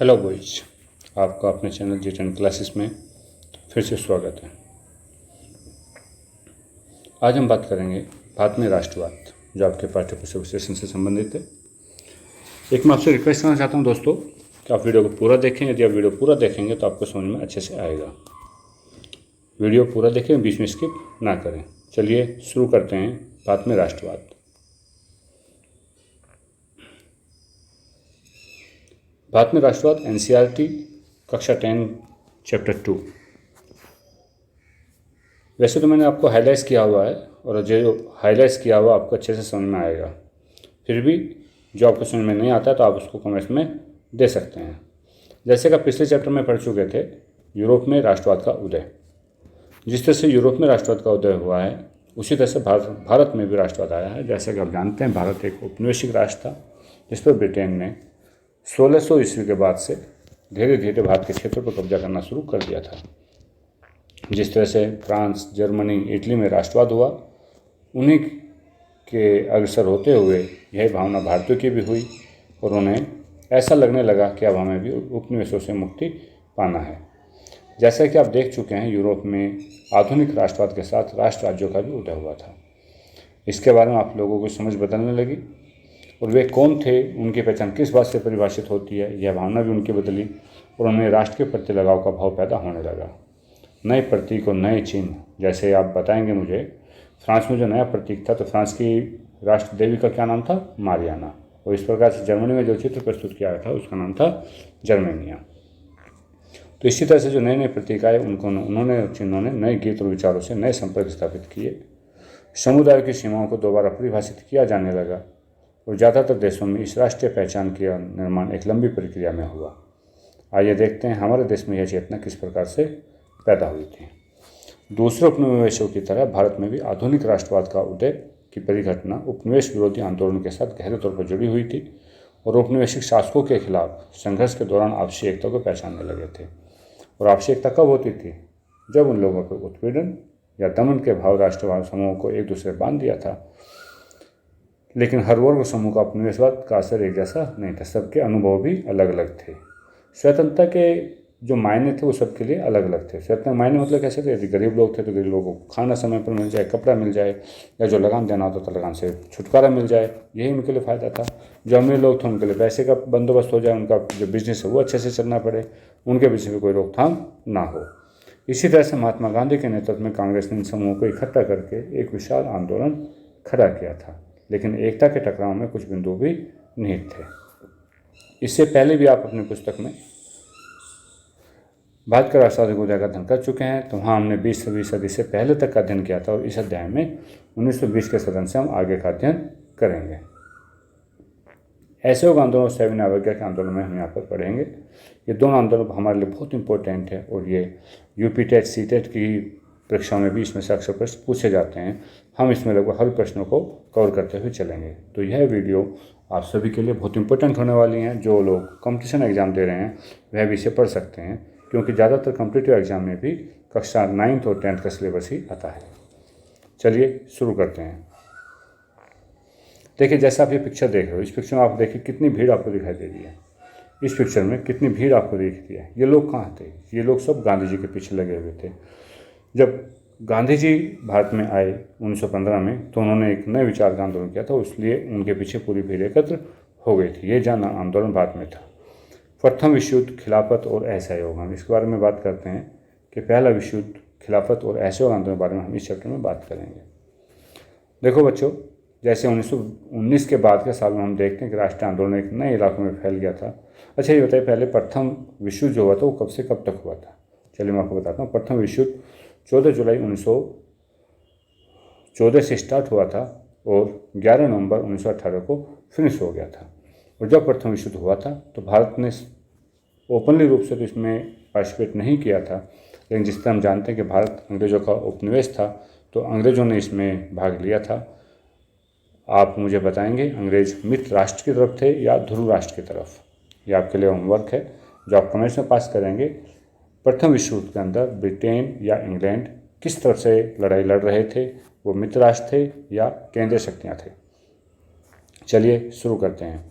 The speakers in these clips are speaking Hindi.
हेलो बॉयज, आपका अपने चैनल G10 क्लासेस में फिर से स्वागत है। आज हम बात करेंगे भारत में राष्ट्रवाद, जो आपके पाठ्य पुस्तक सेशन से संबंधित है। एक मैं आपसे रिक्वेस्ट करना चाहता हूं दोस्तों कि आप वीडियो को पूरा देखें। यदि आप वीडियो पूरा देखेंगे तो आपको समझ में अच्छे से आएगा। वीडियो पूरा देखें, बीच में स्किप ना करें। चलिए शुरू करते हैं। भारत में राष्ट्रवाद। भारत में राष्ट्रवाद NCERT कक्षा 10 चैप्टर 2। वैसे तो मैंने आपको हाईलाइट्स किया हुआ है और जो हाईलाइट्स किया हुआ आपको अच्छे से समझ में आएगा। फिर भी जो आपको समझ में नहीं आता है तो आप उसको कमेंट्स में दे सकते हैं। जैसे कि पिछले चैप्टर में पढ़ चुके थे, यूरोप में राष्ट्रवाद का उदय। जिस तरह से यूरोप में राष्ट्रवाद का उदय हुआ है, उसी तरह से भारत में भी राष्ट्रवाद आया है। जैसा कि आप जानते हैं, भारत एक औपनिवेशिक राष्ट्र था, जिस पर ब्रिटेन ने 1600 ईस्वी के बाद से धीरे धीरे भारत के क्षेत्रों पर कब्जा करना शुरू कर दिया था। जिस तरह से फ्रांस, जर्मनी, इटली में राष्ट्रवाद हुआ, उन्हीं के अग्रसर होते हुए यह भावना भारतीयों की भी हुई और उन्हें ऐसा लगने लगा कि अब हमें भी उपनिवेशों से मुक्ति पाना है। जैसा कि आप देख चुके हैं, यूरोप में आधुनिक राष्ट्रवाद के साथ राष्ट्र राज्यों का भी उदय हुआ था। इसके बारे में आप लोगों को समझ बदलने लगी और वे कौन थे, उनकी पहचान किस बात से परिभाषित होती है, यह भावना भी उनकी बदली और उन्हें राष्ट्र के प्रति लगाव का भाव पैदा होने लगा। नए प्रतीक और नए चिन्ह, जैसे आप बताएंगे मुझे, फ्रांस में जो नया प्रतीक था, तो फ्रांस की राष्ट्र देवी का क्या नाम था? मारियाना। और इस प्रकार से जर्मनी में जो चित्र प्रस्तुत किया गया था उसका नाम था जर्मेनिया। तो इसी तरह से जो नए नए प्रतीक आए, उन्होंने चिन्हों ने नए गीत और विचारों से नए संपर्क स्थापित किए। समुदाय की सीमाओं को दोबारा परिभाषित किया जाने लगा और ज़्यादातर देशों में इस राष्ट्रीय पहचान का निर्माण एक लंबी प्रक्रिया में हुआ। आइए देखते हैं हमारे देश में यह चेतना किस प्रकार से पैदा हुई थी। दूसरे उपनिवेशों की तरह भारत में भी आधुनिक राष्ट्रवाद का उदय की परिघटना उपनिवेश विरोधी आंदोलन के साथ गहरे तौर पर जुड़ी हुई थी और औपनिवेशिक शासकों के खिलाफ संघर्ष के दौरान आपसी एकता को पहचानने लगे थे। और आपसी एकता कब होती थी? जब उन लोगों पर उत्पीड़न या दमन के भाव राष्ट्रवाद समूहों को एक दूसरे बांध दिया था। लेकिन हर वर्ग समूह का उपनिवेशवाद का असर एक जैसा नहीं था, सबके अनुभव भी अलग अलग थे। स्वतंत्रता के जो मायने थे वो सबके लिए अलग अलग थे। स्वतंत्रता मायने मतलब कैसे थे? यदि गरीब लोग थे तो गरीब लोगों को खाना समय पर मिल जाए, कपड़ा मिल जाए, या जो लगान देना होता था लगान से छुटकारा मिल जाए, यही उनके लिए फ़ायदा था। जो अमीर लोग थे उनके लिए पैसे का बंदोबस्त हो जाए, उनका जो बिजनेस है वो अच्छे से चलना पड़े, उनके बिजनेस में कोई रोकथाम ना हो। इसी तरह से महात्मा गांधी के नेतृत्व में कांग्रेस ने इन समूहों को इकट्ठा करके एक विशाल आंदोलन खड़ा किया था। लेकिन एकता के टकराव में कुछ बिंदु भी निहित थे। इससे पहले भी आप अपनी पुस्तक में भारत का राष्ट्रवाद उदय का अध्ययन कर चुके हैं, तो वहाँ हमने 20वीं सदी से पहले तक का अध्ययन किया था और इस अध्याय में 1920 के सदन से हम आगे का अध्ययन करेंगे। असहयोग आंदोलन और सविनय अवज्ञा के आंदोलन में हम यहाँ पर पढ़ेंगे। ये दोनों आंदोलन हमारे लिए बहुत इंपॉर्टेंट है और ये यूपी टेट, सी टेट की परीक्षाओं में भी इसमें से अक्सर प्रश्न पूछे जाते हैं। हम इसमें लगभग हर प्रश्नों को कवर करते हुए चलेंगे। तो यह वीडियो आप सभी के लिए बहुत इंपॉर्टेंट होने वाली हैं। जो लोग कंपटीशन एग्जाम दे रहे हैं वह भी इसे पढ़ सकते हैं, क्योंकि ज़्यादातर कॉम्पिटिटिव एग्जाम में भी कक्षा 9th और 10th का सिलेबस ही आता है। चलिए शुरू करते हैं। देखिए, जैसा आप ये पिक्चर देख रहे हो, इस पिक्चर में आप देखिए कितनी भीड़ आपको दिखाई दे रही है। इस पिक्चर में कितनी भीड़ आपको दिख रही है। ये लोग कहाँ थे? ये लोग सब गांधी जी के पीछे लगे हुए थे। जब गांधी जी भारत में आए 1915 में, तो उन्होंने एक नए विचार का आंदोलन किया था, इसलिए उनके पीछे पूरी भीड़ एकत्र हो गई थी। ये जन आंदोलन भारत में था। प्रथम विश्व युद्ध, खिलाफत और असहयोग, हम इसके बारे में बात करते हैं कि पहला विश्व युद्ध, खिलाफत और असहयोग आंदोलन के बारे में हम इस चैप्टर में बात करेंगे। देखो बच्चों, जैसे 1919 के बाद के साल में हम देखते हैं कि राष्ट्रीय आंदोलन एक नए इलाकों में फैल गया था। अच्छा, ये बताइए पहले प्रथम विश्व युद्ध जो हुआ था वो कब से कब तक हुआ था? चलिए मैं आपको बताता हूँ। प्रथम विश्व युद्ध 14 जुलाई 1914 से स्टार्ट हुआ था और 11 नवंबर 1918 को फिनिश हो गया था। और जब प्रथम विश्व युद्ध हुआ था तो भारत ने ओपनली रूप से तो इसमें पार्टिसिपेट नहीं किया था, लेकिन जिस तरह हम जानते हैं कि भारत अंग्रेज़ों का उपनिवेश था, तो अंग्रेज़ों ने इसमें भाग लिया था। आप मुझे बताएंगे अंग्रेज मित्र राष्ट्र की तरफ थे या ध्रुव राष्ट्र की तरफ? ये आपके लिए होमवर्क है जो आप कमेंट्स में पास करेंगे। प्रथम विश्व युद्ध के अंदर ब्रिटेन या इंग्लैंड किस तरफ से लड़ाई लड़ रहे थे? वो मित्र राष्ट्र थे या केंद्रीय शक्तियाँ थे? चलिए शुरू करते हैं।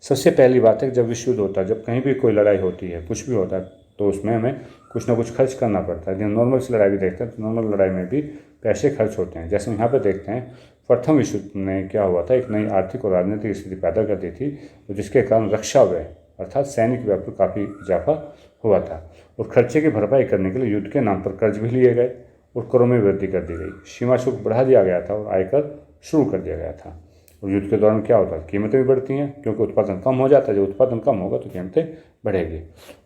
सबसे पहली बात है कि जब विश्व युद्ध होता है, जब कहीं भी कोई लड़ाई होती है, कुछ भी होता है, तो उसमें हमें कुछ ना कुछ खर्च करना पड़ता है। यदि नॉर्मल से लड़ाई भी देखते हैं तो नॉर्मल लड़ाई में भी पैसे खर्च होते हैं। जैसे यहाँ पे देखते हैं प्रथम विश्व युद्ध में क्या हुआ था, एक नई आर्थिक और राजनीतिक स्थिति पैदा कर दी थी, जिसके कारण रक्षा व्यय अर्थात सैनिक व्यय पर काफ़ी इजाफा हुआ था और खर्चे की भरपाई करने के लिए युद्ध के नाम पर कर्ज भी लिए गए और करों में वृद्धि कर दी गई। सीमा शुल्क बढ़ा दिया गया था और आयकर शुरू कर दिया गया था। और युद्ध के दौरान क्या होता है, कीमतें भी बढ़ती हैं क्योंकि उत्पादन कम हो जाता है। जब उत्पादन कम होगा तो कीमतें बढ़ेगी।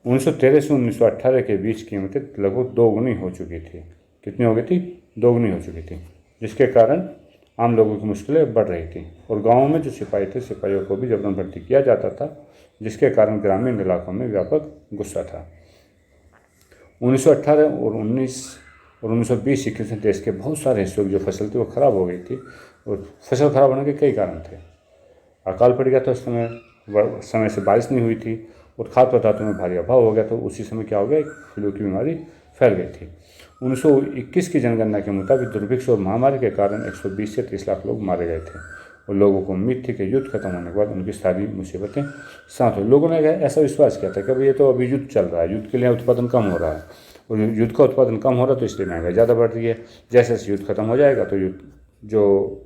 1913 से 1918 के बीच कीमतें लगभग दोगुनी हो चुकी थी। कितनी हो गई थी? दोगुनी हो चुकी थी, जिसके कारण आम लोगों की मुश्किलें बढ़ रही थी। और गाँवों में जो सिपाही थे, सिपाहियों को भी जबरन भर्ती किया जाता था, जिसके कारण ग्रामीण इलाकों में व्यापक गुस्सा था। 1918 और 1920-21 में देश के बहुत सारे हिस्सों की जो फसल थी वो खराब हो गई थी। और फसल खराब होने के कई कारण थे। अकाल पड़ गया था उस समय से बारिश नहीं हुई थी और खाद्य पदार्थों में भारी अभाव हो गया। तो उसी समय क्या हो गया, एक फ्लू की बीमारी फैल गई थी। 1921 की जनगणना के मुताबिक दुर्भिक्ष और महामारी के कारण 120 से 30 लाख लोग मारे गए थे और लोगों को उम्मीद थी कि युद्ध खत्म होने के बाद उनकी सारी मुसीबतें शांत हो। लोगों ने ऐसा विश्वास किया था कि भाई ये तो अभी युद्ध चल रहा है, युद्ध के लिए उत्पादन कम हो रहा है और युद्ध का उत्पादन कम हो रहा है तो इसलिए महंगाई ज़्यादा बढ़ रही है। जैसे जैसे युद्ध खत्म हो जाएगा तो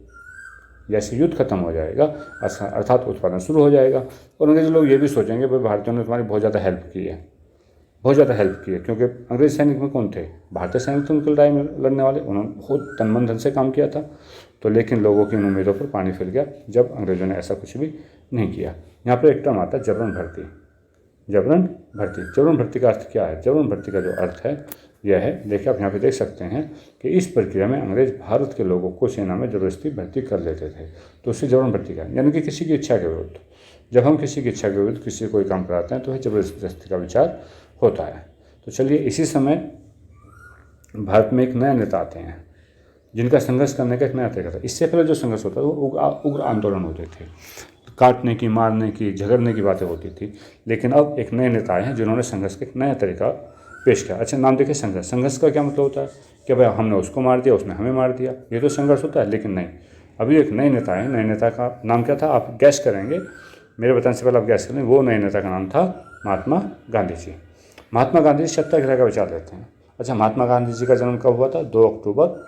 जैसे युद्ध खत्म हो जाएगा अर्थात उत्पादन शुरू हो जाएगा। और अंग्रेज लोग ये भी सोचेंगे भाई भारतीयों ने तुम्हारी बहुत ज़्यादा हेल्प की है, बहुत ज़्यादा हेल्प की है, क्योंकि अंग्रेज सैनिक में कौन थे? भारतीय सैनिक थे उनकी लड़ाई में लड़ने वाले। उन्होंने बहुत तन मन धन से काम किया था। तो लेकिन लोगों की इन उम्मीदों पर पानी फिर गया जब अंग्रेजों ने ऐसा कुछ भी नहीं किया। यहाँ पर एक टर्म आता है जबरन भर्ती। जबरन भर्ती का अर्थ क्या है? जबरन भर्ती का जो अर्थ है यह है, देखिए आप यहाँ पे देख सकते हैं कि इस प्रक्रिया में अंग्रेज भारत के लोगों को सेना में ज़बरदस्ती भर्ती कर लेते थे। तो उससे जबरन भर्ती का यानी कि किसी की इच्छा के विरुद्ध। जब हम किसी की इच्छा के विरुद्ध किसी कोई काम कराते हैं तो वह जबरदस्ती का विचार होता है। तो चलिए, इसी समय भारत में एक नया नेता आते हैं जिनका संघर्ष करने का एक नया तरीका था। इससे पहले जो संघर्ष होता था वो उग्र आंदोलन होते थे, काटने की, मारने की, झगड़ने की बातें होती थी। लेकिन अब एक नए नेता आए हैं जिन्होंने संघर्ष का एक नया तरीका पेश किया। अच्छा, नाम देखिए संघर्ष। संघर्ष का क्या मतलब होता है कि भाई हमने उसको मार दिया, उसने हमें मार दिया, ये तो संघर्ष होता है। लेकिन नहीं, अभी एक नए नेता है। नए नेता का नाम क्या था आप गैस करेंगे, मेरे बताने से पहले आप गैस करेंगे। वो नए नेता का नाम था महात्मा गांधी जी। महात्मा गांधी जी सत्याग्रह का विचार लेते हैं। अच्छा, महात्मा गांधी जी का जन्म कब हुआ था? 2 अक्टूबर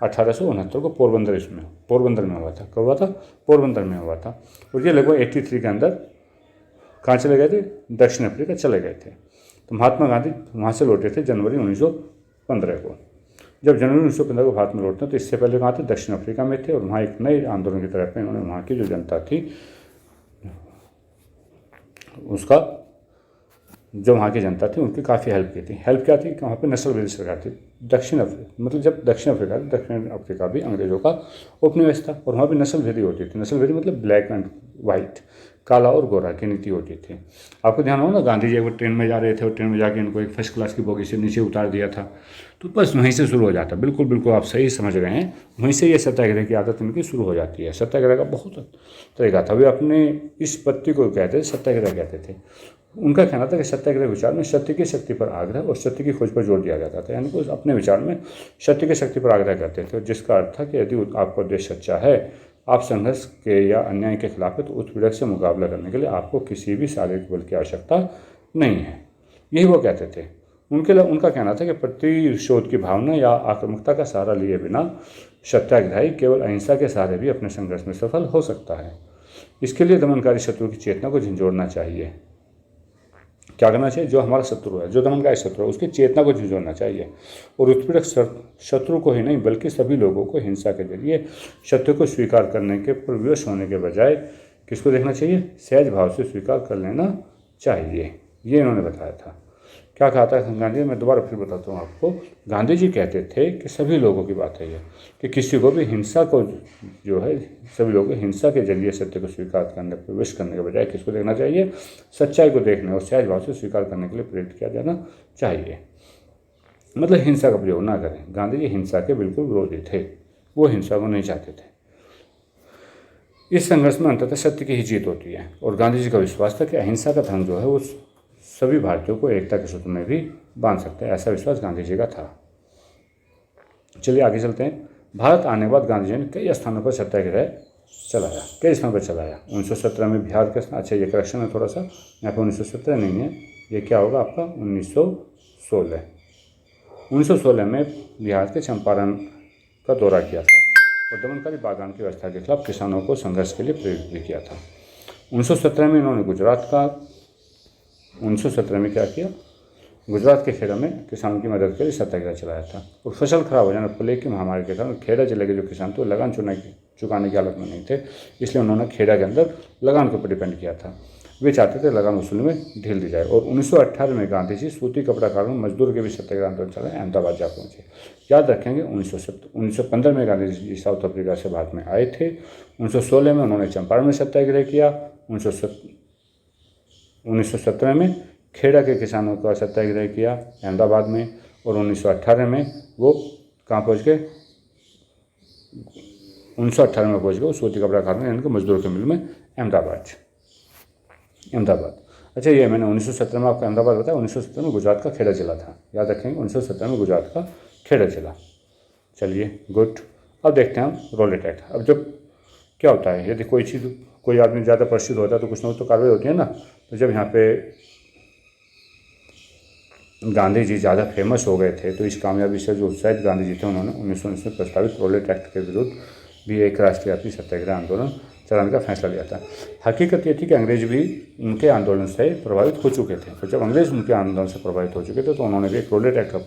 1869 को पोरबंदर में हुआ था। कब हुआ था? पोरबंदर में हुआ था। और ये लगभग 83 के अंदर कहाँ चले गए थे? दक्षिण अफ्रीका चले गए थे। तो महात्मा गांधी वहाँ से लौटे थे जनवरी 1915 को। जब जनवरी 1915 को भारत में लौटते हैं तो इससे पहले कहाँ थे? दक्षिण अफ्रीका में थे। और वहाँ एक नए आंदोलन की तरफ इन्होंने वहाँ की जो जनता थी उसका, जो वहाँ की जनता थी उनकी काफ़ी हेल्प की थी। हेल्प क्या थी कि वहाँ पे नस्ल विरोधी सरकार थी। दक्षिण अफ्रीका भी अंग्रेजों का उपनिवेश था और वहाँ भी नस्ल भेदी होती थी। नस्ल भेदी मतलब ब्लैक एंड वाइट, काला और गोरा की नीति होती थी। आपको ध्यान हो ना, गांधी जी एक बार ट्रेन में जा रहे थे और ट्रेन में जाके इनको एक फर्स्ट क्लास की बोगी से नीचे उतार दिया था। तो बस वहीं से शुरू हो जाता। बिल्कुल आप सही समझ रहे हैं। वहीं से ये सत्याग्रह की आदत इनकी शुरू हो जाती है। सत्याग्रह का बहुत तरीका था। वे अपने इस पत्ती को कहते थे सत्याग्रह कहते थे। उनका कहना था कि सत्याग्रह विचार में सत्य की शक्ति पर आग्रह और सत्य की खोज पर जोर दिया जाता था। यानी कि अपने विचार में सत्य की शक्ति पर आग्रह करते थे, जिसका अर्थ था कि यदि आपका उद्देश्य सच्चा है, आप संघर्ष के या अन्याय के खिलाफ है, तो उत्पीड़क से मुकाबला करने के लिए आपको किसी भी शारीरिक बल की आवश्यकता नहीं है। यही वो कहते थे। उनका कहना था कि प्रतिशोध की भावना या आक्रामकता का सहारा लिए बिना सत्याग्रही केवल अहिंसा के सहारे भी अपने संघर्ष में सफल हो सकता है। इसके लिए दमनकारी शत्रु की चेतना को झंझोड़ना चाहिए। क्या करना चाहिए? जो हमारा शत्रु है, जो दमनकारी शत्रु है, उसकी चेतना को झंझोड़ना चाहिए। और उत्पीड़क शत्रु को ही नहीं बल्कि सभी लोगों को हिंसा के जरिए सत्य को स्वीकार करने के पर विवश होने के बजाय किसको देखना चाहिए? सहज भाव से स्वीकार कर लेना चाहिए। ये इन्होंने बताया था। क्या कहा था गांधी जी? मैं दोबारा फिर बताता हूँ आपको। गांधी जी कहते थे कि सभी लोगों की बात है ये, कि किसी को भी हिंसा को जो है, सभी लोगों को हिंसा के जरिए सत्य को स्वीकार करने पर विवश करने के बजाय किसको देखना चाहिए? सच्चाई को देखने और सहज भाव से स्वीकार करने के लिए प्रेरित किया जाना चाहिए। मतलब हिंसा का प्रयोग ना करें। गांधी जी हिंसा के बिल्कुल विरोधी थे। वो हिंसा को नहीं चाहते थे। इस संघर्ष में अंततः सत्य की ही जीत होती है। और गांधी जी का विश्वास था कि अहिंसा का धर्म जो है वो सभी भारतीयों को एकता के सूत्र में भी बांध सकते हैं। ऐसा विश्वास गांधी जी का था। चलिए आगे चलते हैं। भारत आने के बाद गांधी जी ने कई स्थानों पर सत्याग्रह चलाया। कई स्थानों पर चलाया। 1917 में बिहार के, अच्छा ये करेक्शन है थोड़ा सा, यहाँ पे 1917 नहीं है, ये क्या होगा आपका 1916। 1916 में बिहार के चंपारण का दौरा किया था और दमनकारी बागान की व्यवस्था के खिलाफ किसानों को संघर्ष के लिए प्रेरित भी किया था। 1917 में इन्होंने 1917 में क्या किया, गुजरात के खेड़ा में किसानों की मदद के लिए सत्याग्रह चलाया था। और फसल खराब हो जाना, प्लेग की महामारी के कारण खेड़ा जिले के जो किसान थे वो लगान चुकाने की हालत में नहीं थे, इसलिए उन्होंने खेड़ा के अंदर लगान के ऊपर डिपेंड किया था। वे चाहते थे लगान वसूली में ढील दी जाए। और 1918 में गांधी जी सूती कपड़ा कारों मजदूर के भी सत्याग्रह आंदोलन चलाए, अहमदाबाद जा पहुंचे। याद रखेंगे 1915 में गांधी जी साउथ अफ्रीका से भारत में आए थे। 1916 में उन्होंने चंपारण में सत्याग्रह किया। 1917 में खेड़ा के किसानों का सत्याग्रह किया अहमदाबाद में। और 1918 में वो कहाँ पहुँच गए, 1918 में पहुँच गए वो सूती कपड़ा कारखाने यानी कि मजदूर के मिल में अहमदाबाद। अच्छा ये मैंने 1917 में आपको अहमदाबाद बताया, 1917 में गुजरात का खेड़ा जिला था। याद रखेंगे 1917 में गुजरात का खेड़ा जिला। चलिए गुड। अब देखते हैं हम रोलेट एक्ट। अब जब क्या होता है, यदि कोई आदमी ज़्यादा प्रसिद्ध होता है तो कुछ ना कुछ तो कार्रवाई होती है ना। तो जब यहाँ पे गांधी जी ज़्यादा फेमस हो गए थे तो इस कामयाबी से जो उत्साहित गांधी जी थे उन्होंने 1919 में प्रस्तावित रोलेट एक्ट के विरुद्ध भी एक राष्ट्रव्यापी सत्याग्रह आंदोलन चलाने का फैसला लिया था। हकीकत ये थी कि अंग्रेज भी उनके आंदोलन से प्रभावित हो चुके थे। तो जब अंग्रेज उनके आंदोलन से प्रभावित हो चुके थे तो उन्होंने भी एक रोलेट एक्ट का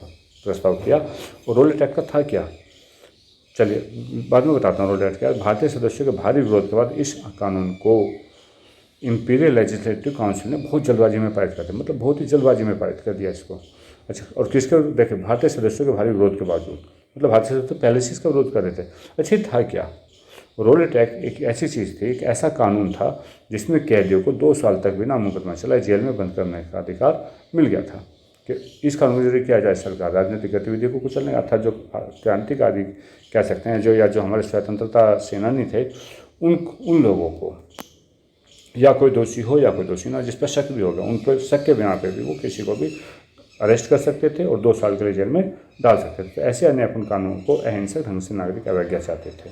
प्रस्ताव किया। और रोलेट एक्ट का था क्या, चलिए बाद में बताता हूँ। रोलेट एक्ट क्या, भारतीय सदस्यों के भारी विरोध के बाद इस कानून को इंपीरियल लेजिस्लेटिव काउंसिल ने बहुत जल्दबाजी में पारित कर दिया, मतलब बहुत ही जल्दबाजी में पारित कर दिया इसको। अच्छा, और किसके, देखिए भारतीय सदस्यों के भारी विरोध के बावजूद, मतलब भारतीय सदस्य पहले से इसका विरोध कर रहे थे। अच्छा था क्या, रोलेट एक्ट एक ऐसी चीज़ थी, एक ऐसा कानून था जिसमें कैदियों को 2 साल तक बिना मुकदमा चलाए जेल में बंद करने का अधिकार मिल गया था। कि इस कानून के जरिए किया जाए सरकार राजनीतिक गतिविधियों को कुचलने, अर्थात जो क्रांतिकारी कह सकते हैं, जो हमारे स्वतंत्रता सेनानी थे, उन लोगों को, या कोई दोषी हो या कोई दोषी ना, जिस पर शक भी होगा, उन पर शक के बिना पे भी वो किसी को भी अरेस्ट कर सकते थे और 2 साल के लिए जेल में डाल सकते थे। तो ऐसे अन्यायपूर्ण कानून को अहिंसक ढंग से नागरिक अवज्ञा चाहते थे,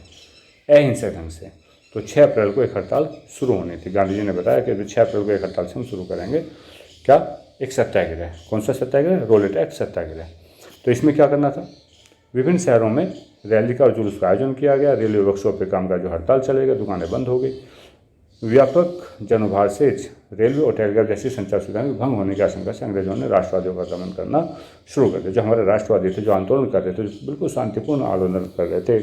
अहिंसक ढंग से। तो 6 अप्रैल को एक हड़ताल शुरू होनी थी। गांधी जी ने बताया कि 6 अप्रैल को एक हड़ताल से हम शुरू करेंगे, क्या, एक सत्याग्रह। कौन सा सत्याग्रह, रोलेट एक्ट सत्याग्रह। तो इसमें क्या करना था, विभिन्न शहरों में रैली का और जुलूस का आयोजन किया गया। रेलवे वर्कशॉप पे कामकाज जो हड़ताल चलेगा, दुकानें बंद हो गई। व्यापक जनभार से रेलवे और टेलीग्राफ जैसी संचार सुविधाएं में भंग होने की आशंका से अंग्रेजों ने राष्ट्रवादियों का दमन करना शुरू कर दिया। जो हमारे राष्ट्रवादी थे, जो आंदोलन कर रहे थे, जो बिल्कुल शांतिपूर्ण आंदोलन कर रहे थे,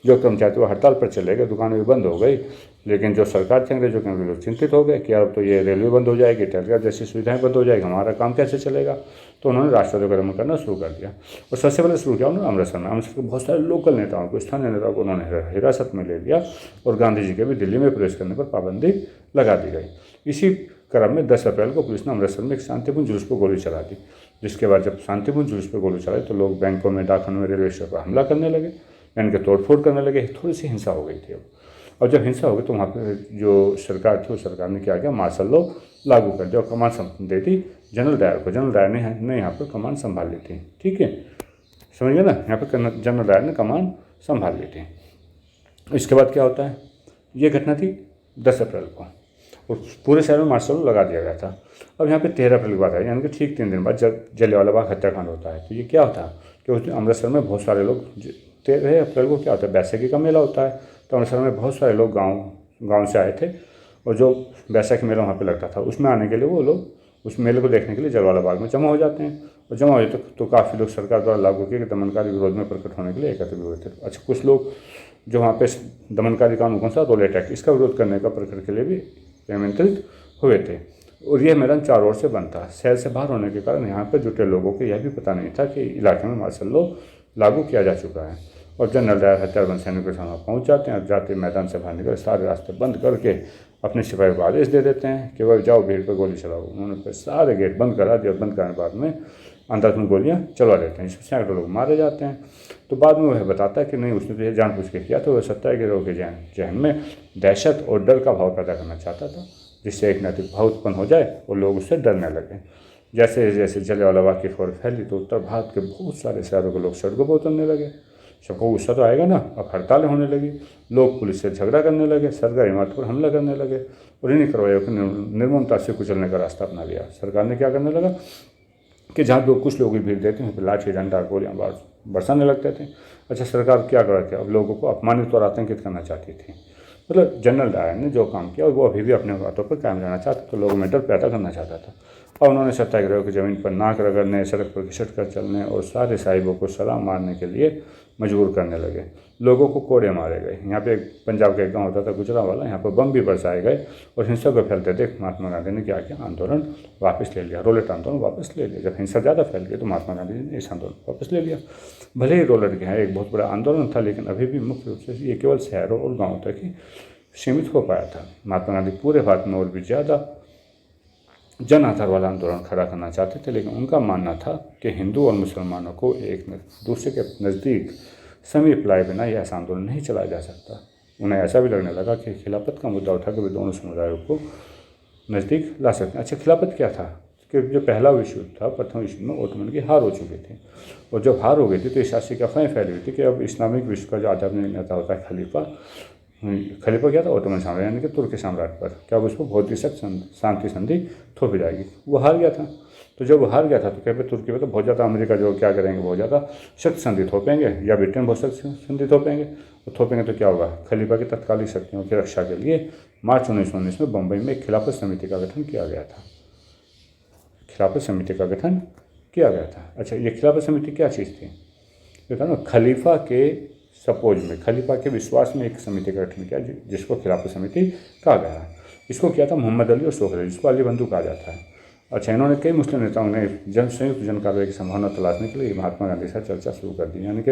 जो कर्मचारी थे वो हड़ताल पर चले गए, दुकानें भी बंद हो गई। लेकिन जो सरकार थी अंग्रेजों के, लोग चिंतित हो गए कि अब तो ये रेलवे बंद हो जाएगी, टेलीग्राफ जैसी सुविधाएं बंद हो जाएगी, हमारा काम कैसे चलेगा। तो उन्होंने राष्ट्रवादियों का दमन करना शुरू कर दिया। और सबसे पहले शुरू किया उन्होंने अमृतसर में। अमृतसर के बहुत सारे लोकल नेताओं को, स्थानीय नेताओं को उन्होंने हिरासत में ले लिया और गांधी जी के भी दिल्ली में प्रवेश करने पर पाबंदी लगा दी गई। इसी क्रम में 10 अप्रैल को पुलिस ने अमृतसर में एक शांतिपूर्ण जुलूस पर गोली चला दी। जिसके बाद जब शांतिपूर्ण जुलूस पर गोली चलाई तो लोग बैंकों में, डाकखानों में, रेलवे स्टेशन पर हमला करने लगे, यानी कि तोड़फोड़ करने लगे। थोड़ी सी हिंसा हो गई थी अब। और जब हिंसा हो गई तो वहाँ पर जो सरकार थी, उस सरकार ने क्या किया, मार्शल लॉ लागू कर दिया और कमान दे दी जनरल डायर को। जनरल डायर ने यहाँ पर कमान संभाल ली थी। ठीक है, समझ गए ना, यहाँ पर जनरल डायर ने कमान संभाल ली थी। इसके बाद क्या होता है, ये घटना थी 10 अप्रैल को और पूरे शहर में मार्शल लॉ लगा दिया गया था। अब यहाँ पे 13 अप्रैल की बात है, यानी कि ठीक 3 दिन बाद जब जलियांवाला बाग हत्याकांड होता है। तो ये क्या होता है कि उस दिन अमृतसर में बहुत सारे लोग, 13 अप्रैल को क्या होता है, बैसाखी का मेला होता है। तो अमृतसर में बहुत सारे लोग गाँव से आए थे और जो बैसाखी मेला वहाँ पर लगता था, उसमें आने के लिए वो लोग उस मेले को देखने के लिए जलियांवाला बाग में जमा हो जाते हैं। और जमा हो जाते तो काफ़ी लोग सरकार द्वारा लागू किए गए दमनकारी विरोध में प्रकट होने के लिए एकत्रित हुए थे। अच्छा, कुछ लोग जो वहाँ पे दमनकारी कानून कौन सा, रोलेट एक्ट, इसका विरोध करने का प्रकट के लिए भी आमंत्रित हुए थे। और यह मैदान चारों ओर से बंद था। शहर से बाहर होने के कारण यहाँ पर जुटे लोगों को यह भी पता नहीं था कि इलाके में मार्शल लॉ लागू किया जा चुका है। और जनरल डायर हथियारबंद सैनिकों के साथ पहुँच जाते हैं और जाते मैदान से बाहर निकल सारे रास्ते बंद करके अपने सिपाही को आदेश दे देते हैं कि वह जाओ भीड़ पर गोली चलाओ। उन्होंने फिर सारे गेट बंद करा दिया। बंद करने के बाद में अंदर में गोलियाँ चलवा देते हैं, इसमें सैकड़ों लोग मारे जाते हैं। तो बाद में वह बताता है कि नहीं, उसने तो ये जानबूझ के किया था। वह सत्याग्रह के जहन में दहशत और डर का भाव पैदा करना चाहता था, जिससे एक नैतिक भाव उत्पन्न हो जाए और लोग उससे डरने लगे। जैसे जैसे जलियांवाला बाग की खबर फैली तो उत्तर भारत के बहुत सारे शहरों के लोग सड़कों पर उतरने लगे। सबको गुस्सा तो आएगा ना। अब हड़तालें होने लगी, लोग पुलिस से झगड़ा करने लगे, सरकारी इमारत पर हमला करने लगे और इन्हीं कार्रवाइयों को निर्ममता से कुचलने का रास्ता अपना लिया। सरकार ने क्या करने लगा कि जहाँ लोग कुछ लोग की भीड़ देते हैं तो लाठी डंडा गोलियाँ बरसाने लगते थे। अच्छा, सरकार क्या कर रही थी, अब लोगों को अपमानित और आतंकित करना चाहती थी। मतलब जनरल डायर ने जो काम किया वो अभी भी अपने बातों पर कायम रहना चाहता, तो लोगों में डर पैदा करना चाहता था। और उन्होंने सत्याग्रह की ज़मीन पर नाक रगड़ने, सड़क पर घिसट कर चलने और सारे साहिबों को सलाम मारने के लिए मजबूर करने लगे। लोगों को कोड़े मारे गए। यहाँ पे पंजाब का एक गाँव होता था गुजरांवाला, यहाँ पर बम भी बरसाए गए और हिंसा को फैलते देख महात्मा गांधी ने क्या किया, आंदोलन वापस ले लिया, रोलेट आंदोलन वापस ले लिया। जब हिंसा ज़्यादा फैल गई तो महात्मा गांधी ने इस आंदोलन वापस ले लिया। भले ही रोलेट गया एक बहुत बड़ा आंदोलन था, लेकिन अभी भी मुख्य रूप से ये केवल शहरों और गाँवों तक ही सीमित हो पाया था। महात्मा गांधी पूरे भारत में और भी ज़्यादा जन आधार वाला आंदोलन खड़ा करना चाहते थे, लेकिन उनका मानना था कि हिंदू और मुसलमानों को एक दूसरे के नज़दीक समीप लाए बिना यह ऐसा आंदोलन नहीं चलाया जा सकता। उन्हें ऐसा भी लगने लगा कि खिलाफत का मुद्दा उठा के वे दोनों समुदायों को नज़दीक ला सकते हैं। अच्छा, खिलाफत क्या था कि जो पहला विश्व युद्ध था, प्रथम विश्व में ओटोमन की हार हो चुकी थी और जब हार हो गई थी तो इस शासी की अफवाहें फैली हुई थी कि अब इस्लामिक विश्व का जो आध्यात्मिक नेता होता है खलीफा क्या था, ओटोमन साम्राज्य यानी कि तुर्की साम्राज्य पर, क्या उसको बहुत ही सख्त शांति संधि थोपी जाएगी। वो हार गया था, तो जब वो हार गया था तो क्या तुर्की में तो बहुत ज़्यादा अमेरिका जो क्या करेंगे, बहुत ज़्यादा सख्त संधि थोपेंगे या ब्रिटेन बहुत सख्त संधि थोपेंगे। तो थोपेंगे तो क्या होगा, खलीफा की तत्कालिक शक्तियों की रक्षा के लिए मार्च 1919 में बम्बई में एक खिलाफत समिति का गठन किया गया था। खिलाफत समिति का गठन किया गया था। अच्छा, ये खिलाफत समिति क्या चीज़ थी, ये था ना खलीफा के सपोज में, खलीफा के विश्वास में एक समिति का गठन किया जिसको खिलाफत समिति कहा गया है। इसको किया था मोहम्मद अली और शौकत अली, जिसको अली बंधु कहा जाता है। अच्छा, इन्होंने कई मुस्लिम नेताओं ने संयुक्त जन कार्रवाई की संभावना तलाशने के लिए महात्मा गांधी से चर्चा शुरू कर दी। यानी कि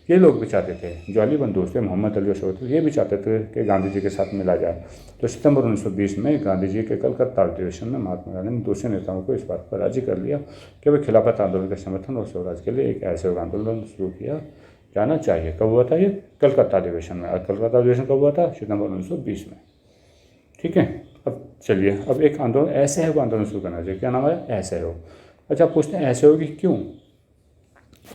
ये लोग भी चाहते थे, जो अली बंधु थे मोहम्मद अली और शौकत अली, ये भी चाहते थे कि गांधी जी के साथ मिला जाए। तो सितंबर 1920 में गांधी जी के कलकत्ता अधिवेशन में महात्मा गांधी ने दूसरे नेताओं को इस बात पर राजी कर लिया कि वे खिलाफत आंदोलन के समर्थन और स्वराज के लिए एक ऐसे आंदोलन शुरू किया जाना चाहिए। कब हुआ था ये, कलकत्ता अधिवेशन में। और कलकत्ता अधिवेशन कब हुआ था, सितंबर 1920 में। ठीक है, अब चलिए, अब एक आंदोलन असहयोग आंदोलन शुरू करना चाहिए। क्या नाम है, असहयोग। अच्छा, पूछते हैं असहयोगी क्यों,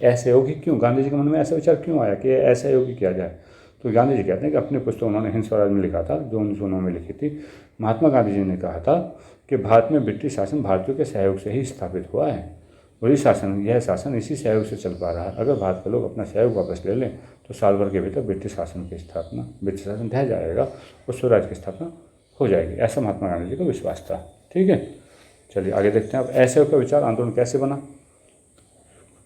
असहयोगी क्यों, गांधी जी के मन में ऐसा विचार क्यों आया कि असहयोगी किया जाए। तो गांधी जी कहते हैं कि अपनी पुस्तक उन्होंने हिंद स्वराज में लिखा था, जो 1909 में लिखी थी। महात्मा गांधी जी ने कहा था कि भारत में ब्रिटिश शासन भारतीयों के सहयोग से ही स्थापित हुआ है, वही शासन, यह शासन इसी सहयोग से चल पा रहा है। अगर भारत के लोग अपना सहयोग वापस ले लें तो साल भर के भीतर ब्रिटिश शासन की स्थापना, ब्रिटिश शासन ढह जाएगा और स्वराज की स्थापना हो जाएगी। ऐसा महात्मा गांधी जी का विश्वास था। ठीक है, चलिए आगे देखते हैं। अब असहयोग का विचार आंदोलन कैसे बना,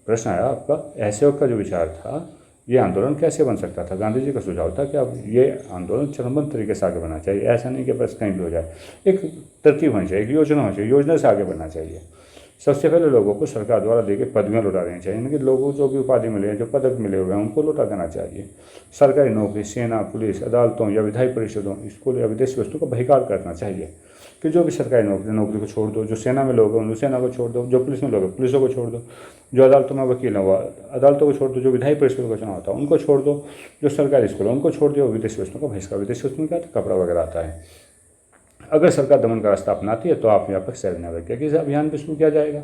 प्रश्न आया आपका। असहयोग का जो विचार था, ये आंदोलन कैसे बन सकता था। गांधी जी का सुझाव था कि अब ये आंदोलन चरणबद्ध तरीके से आगे बढ़ना चाहिए, ऐसा नहीं कि बस कहीं भी हो जाए, एक तरकीब होनी चाहिए, एक योजना होनी चाहिए, योजना से आगे बढ़ना चाहिए। सबसे पहले लोगों को सरकार द्वारा दी गई पदवियाँ लौटा देनी चाहिए, यानी कि लोगों को जो भी उपाधि मिले हैं, जो पदक मिले हुए हैं, उनको लौटा देना चाहिए। सरकारी नौकरी, सेना, पुलिस, अदालतों या विधायी परिषदों, स्कूल या विदेशी वस्तु का बहिष्कार करना चाहिए कि जो भी सरकारी नौकरी को छोड़ दो, जो सेना में लोग हैं उन सेना को छोड़ दो, जो पुलिस में लोग हैं पुलिसों को छोड़ दो, जो अदालतों में वकील हैं वो अदालतों को छोड़ दो, जो विधायी परिषद का चुनाव होता है उनको छोड़ दो, जो सरकारी स्कूल है उनको छोड़ दो, विदेशी वस्तुओं का बहिष्कार। विदेशी वस्तुओं में क्या आता है, कपड़ा वगैरह आता है। अगर सरकार दमन का रास्ता अपनाती है तो आप यहाँ पर सैन्य अवज्ञा के अभियान भी शुरू किया जाएगा।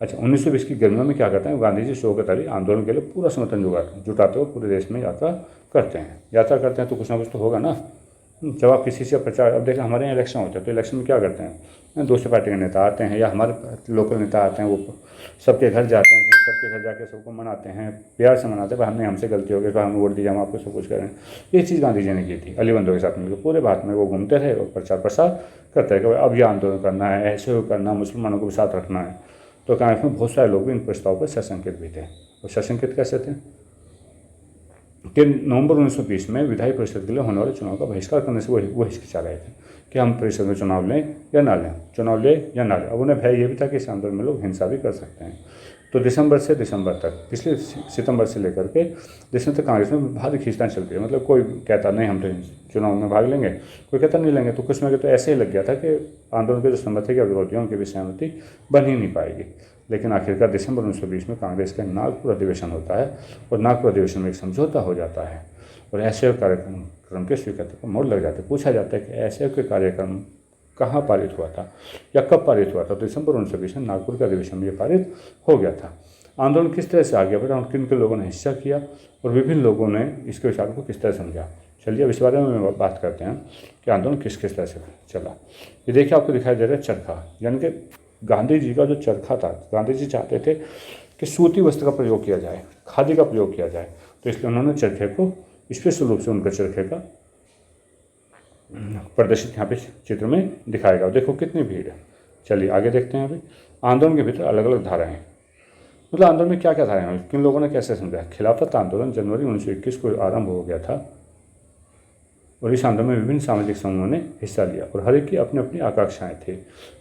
अच्छा, 1920 की गर्मियों में क्या करते हैं, गांधी जी शौकत अली आंदोलन के लिए पूरा समर्थन जुटाते हुए पूरे देश में यात्रा करते हैं तो कुछ ना कुछ तो होगा ना। जब आप किसी से प्रचार, अब देखिए हमारे यहाँ इलेक्शन होते हैं तो इलेक्शन में क्या करते हैं, दूसरे पार्टी के नेता आते हैं या हमारे लोकल नेता आते हैं, वो सबके घर जाते हैं, सबके घर जाके सबको मनाते हैं, प्यार से मनाते हैं, भाई हमने हमसे गलती हो गई, भाई हमें वोट दीजिए, हम आपको सब कुछ करें। ये चीज़ गांधी जी ने की थी अली बंधु के साथ मिलकर। पूरे भारत में वो घूमते रहे और प्रचार प्रसार करते रहे कि अब यह आंदोलन करना है, ऐसे हो करना, मुसलमानों को भी साथ रखना है। तो कांग्रेस में बहुत सारे लोग भी इन प्रस्ताव पर सशंकित भी थे। और सशंकित कैसे थे कि नवंबर 1920 में विधायी परिषद के लिए होने वाले चुनाव का बहिष्कार करने से वो हिचकिचा रहे थे कि हम परिषद में चुनाव लें या ना लें, चुनाव लें या ना लें। अब उन्हें भय ये भी था कि इस आंदोलन में लोग हिंसा भी कर सकते हैं। तो दिसंबर तक, पिछले सितंबर से लेकर के दिसंबर तक कांग्रेस में भारी खींचतान चलती है। मतलब कोई कहता नहीं हम तो चुनाव में भाग लेंगे, कोई कहता नहीं लेंगे। तो कुछ में तो ऐसे ही लग गया था कि आंदोलन के जो समर्थक या विरोधियों की भी सहमति बन ही नहीं पाएगी। लेकिन आखिरकार दिसंबर 1920 में कांग्रेस का नागपुर अधिवेशन होता है और नागपुर अधिवेशन में एक समझौता हो जाता है और ऐसे कार्यक्रम के स्वीकृति पर मोड़ लग जाते। पूछा जाता है कि ऐसे के कार्यक्रम कहाँ पारित हुआ था या कब पारित हुआ था। तो दिसंबर 1920 में नागपुर के अधिवेशन में ये पारित हो गया था। आंदोलन किस तरह से आ गया बेटा, किन किन लोगों ने हिस्सा किया और विभिन्न लोगों ने इसके विचारों को किस तरह समझा। चलिए अब इस बारे में बात करते हैं कि आंदोलन किस किस तरह से चला। ये देखिए आपको दिखाई दे रहा है चरखा, यानी कि गांधी जी का जो चरखा था, गांधी जी चाहते थे कि सूती वस्त्र का प्रयोग किया जाए, खादी का प्रयोग किया जाए, तो इसलिए उन्होंने चरखे को स्पेशल रूप से उनका चरखे का प्रदर्शित यहाँ पे चित्र में दिखाएगा। देखो कितनी भीड़ है। चलिए आगे देखते हैं। अभी आंदोलन के भीतर अलग अलग धाराएं, मतलब आंदोलन में क्या क्या धाराएं हैं, किन लोगों ने कैसे समझा। खिलाफत आंदोलन जनवरी 1921 को आरंभ हो गया था और इस आंदोलन में विभिन्न सामाजिक समूहों ने हिस्सा लिया और हर एक की अपनी अपनी आकांक्षाएं थी।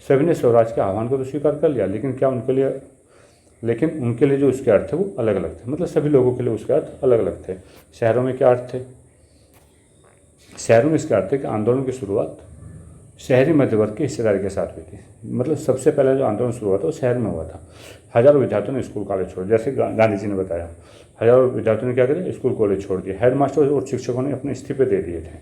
सभी ने स्वराज के आह्वान को तो स्वीकार कर लिया, लेकिन उनके लिए जो उसके अर्थ थे वो अलग अलग थे। मतलब सभी लोगों के लिए उसके अर्थ अलग अलग थे। शहरों में क्या अर्थ थे, शहरों में इसका अर्थ है कि आंदोलन की शुरुआत शहरी मध्यवर्ग की हिस्सेदारी के साथ हुई थी। मतलब सबसे पहले जो आंदोलन शुरू हुआ था वो शहर में हुआ था। हजारों विद्यार्थियों ने स्कूल कॉलेज छोड़, जैसे गांधी जी ने बताया, हजारों विद्यार्थियों ने क्या किया, स्कूल कॉलेज छोड़ दिया। हेडमास्टर और शिक्षकों ने अपने इस्तीफे दे दिए थे।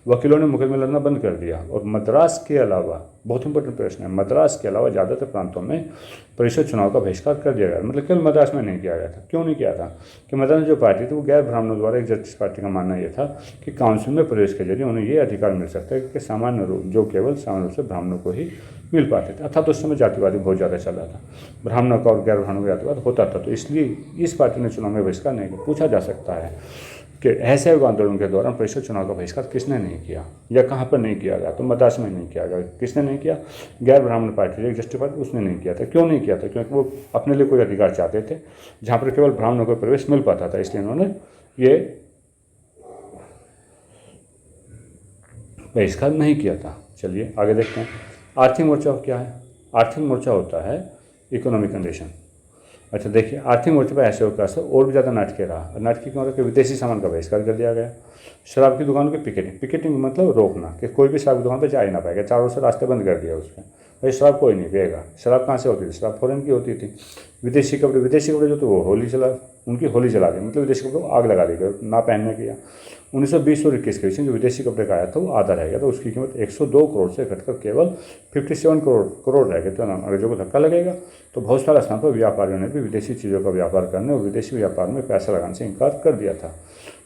वकीलों ने मुकदमे लड़ना बंद कर दिया और मद्रास के अलावा, बहुत इंपॉर्टेंट प्रश्न है, मद्रास के अलावा ज़्यादातर प्रांतों में परिषद चुनाव का बहिष्कार कर दिया गया। मतलब केवल मद्रास में नहीं किया गया था। क्यों नहीं किया था कि मद्रास में जो पार्टी थी वो गैर ब्राह्मणों द्वारा एक जस्टिस पार्टी का मानना यह था कि काउंसिल में प्रवेश के जरिए उन्हें ये अधिकार मिल सकता है कि सामान्य रूप जो केवल सामान्य रूप से ब्राह्मणों को ही मिल पाते थे। अर्थात उस समय जातिवादी बहुत ज़्यादा चल रहा था, ब्राह्मणों का और गैर ब्राह्मणों का जातिवाद होता था। तो इसलिए इस पार्टी ने चुनाव में बहिष्कार नहीं किया। पूछा जा सकता है कि असहयोग आंदोलन के दौरान परिषद चुनाव का बहिष्कार किसने नहीं किया या कहाँ पर नहीं किया गया, तो मद्रास में नहीं किया गया। किसने नहीं किया, गैर ब्राह्मण पार्टी एक जस्टिस पार्टी, उसने नहीं किया था। क्यों नहीं किया था, क्योंकि वो अपने लिए कोई अधिकार चाहते थे जहाँ पर केवल ब्राह्मणों को प्रवेश मिल पाता था, इसलिए उन्होंने ये बहिष्कार नहीं किया था। चलिए आगे देखते हैं। आर्थिक मोर्चा क्या है, आर्थिक मोर्चा होता है इकोनॉमिक कंडीशन। अच्छा देखिए, आर्थिक मोर्चे पर ऐसे होकर असर और भी ज़्यादा नाटकीय रहा। नाटकीय क्यों रहा कि विदेशी सामान का बहिष्कार कर दिया गया। शराब की दुकानों की पिकेटिंग मतलब रोकना कि कोई भी शराब की दुकान पर जा ही ना पाएगा, चारों से रास्ते बंद कर दिया उसके। भाई शराब कोई नहीं पिएगा। शराब कहाँ से होती थी, शराब फॉरेन की होती थी। विदेशी कपड़े जो थे वो उनकी होली जला दी, मतलब विदेशी कपड़े को आग लगा दी गई, ना पहनने किया। 1920 और 21 के बीच में जो विदेशी कपड़े का आया था वो आधा रह गया, तो उसकी कीमत 102 करोड़ से घटकर केवल 57 करोड़ रह गए। तो अंग्रेजों को धक्का लगेगा, तो बहुत सारे स्थान पर व्यापारियों ने भी विदेशी चीज़ों का व्यापार करने और विदेशी व्यापार में पैसा लगाने से इनकार कर दिया था।